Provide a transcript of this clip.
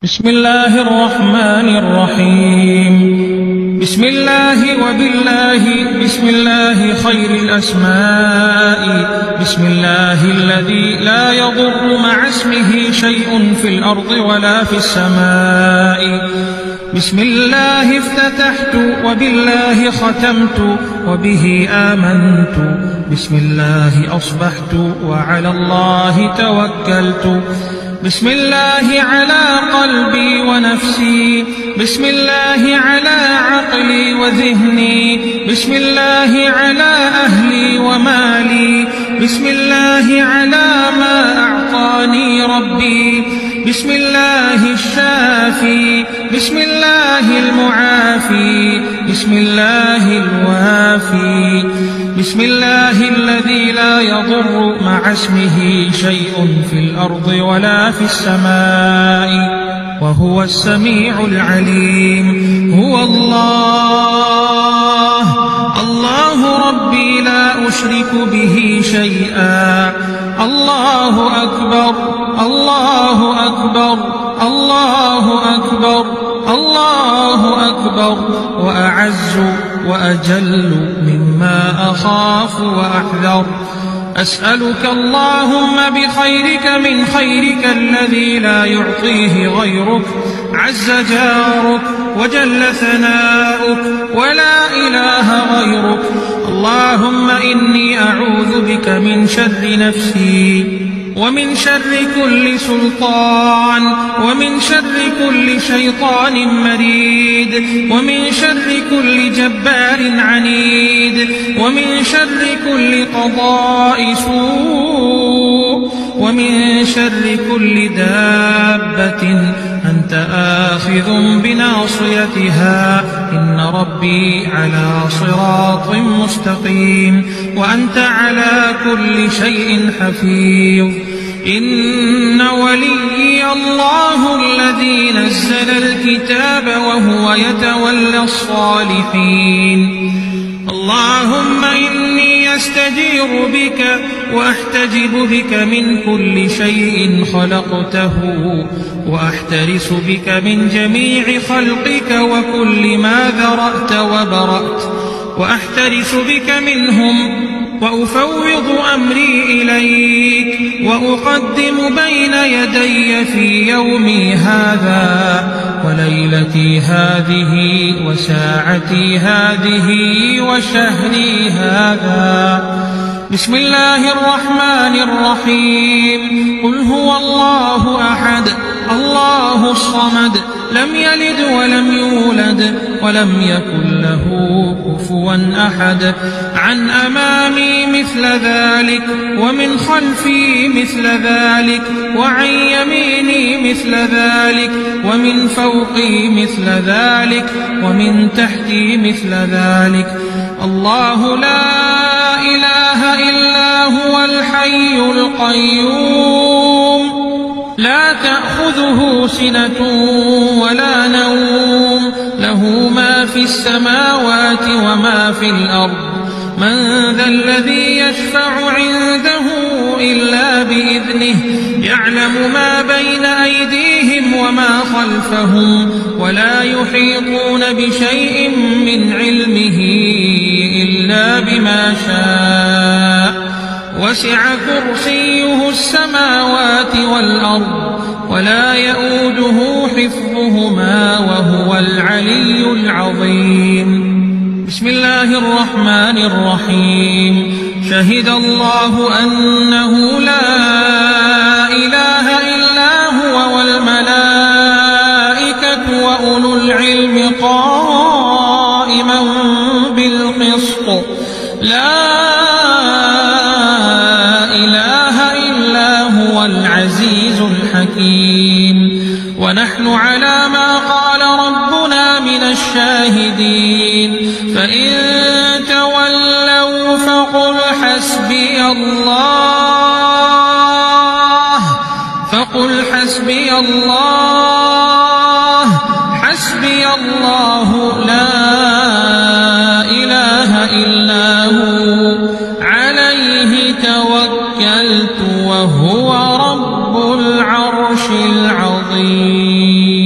بسم الله الرحمن الرحيم. بسم الله وبالله، بسم الله خير الأسماء، بسم الله الذي لا يضر مع اسمه شيء في الأرض ولا في السماء. بسم الله افتتحت وبالله ختمت وبه آمنت. بسم الله أصبحت وعلى الله توكلت. بسم الله على قلبي ونفسي، بسم الله على عقلي وذهني، بسم الله على أهلي ومالي، بسم الله على ما أعطاني ربي. بسم الله الشافي، بسم الله المعافي، بسم الله الوافي. بسم الله الذي لا يضر مع اسمه شيء في الأرض ولا في السماء وهو السميع العليم. هو الله، الله ربي لا أشرك به شيئا. الله أكبر، الله أكبر، الله أكبر، الله أكبر، وأعز وأجل مما أخاف وأحذر. أسألك اللهم بخيرك من خيرك الذي لا يعطيه غيرك، عز جارك وجل ثناؤك ولا إله غيرك. اللهم إني أعوذ بك من شر نفسي ومن شر كل سلطان ومن شر كل شيطان مريد ومن شر كل جبار عنيد ومن شر كل قضاء سوء ومن شر كل دابة أنت آخذ بناصيتها. إن ربي على صراط مستقيم وأنت على كل شيء حفيظ. إن وليي الله الذي نزل الكتاب وهو يتولى الصالحين. اللهم إني أستجير بك وأحتجب بك من كل شيء خلقته وأحترس بك من جميع خلقك وكل ما ذرأت وبرأت وأحترس بك منهم وأفوض أمري إليك وأقدم بين يدي في يومي هذا وليلتي هذه وساعتي هذه وشهري هذا. بسم الله الرحمن الرحيم. قل هو الله أحد الله الصمد لم يلد ولم يولد ولم يكن له كفوا أحد. عن أمامي مثل ذلك ومن خلفي مثل ذلك وعن يميني مثل ذلك ومن فوقي مثل ذلك ومن تحتي مثل ذلك. الله لا إله إلا هو الحي القيوم لا تأخذه سنة ولا نوم له ما في السماوات وما في الأرض. من ذا الذي يشفع عنده إلا بإذنه يعلم ما بين أيديهم وما خلفهم ولا يحيطون بشيء من علمه إلا بما شاء. وسع كرسيه السماوات والأرض ولا يؤوده حفظهما وهو العلي العظيم. بسم الله الرحمن الرحيم. شهد الله أنه لا إله إلا هو والملائكة وأولو العلم قائما بالقسط. لا العزيز الحكيم. ونحن على ما قال ربنا من الشاهدين. فإن تولوا فقل حسبي الله حسبي الله حسبي الله لا إله إلا هو عليه توكلت وهو رب العرش العظيم.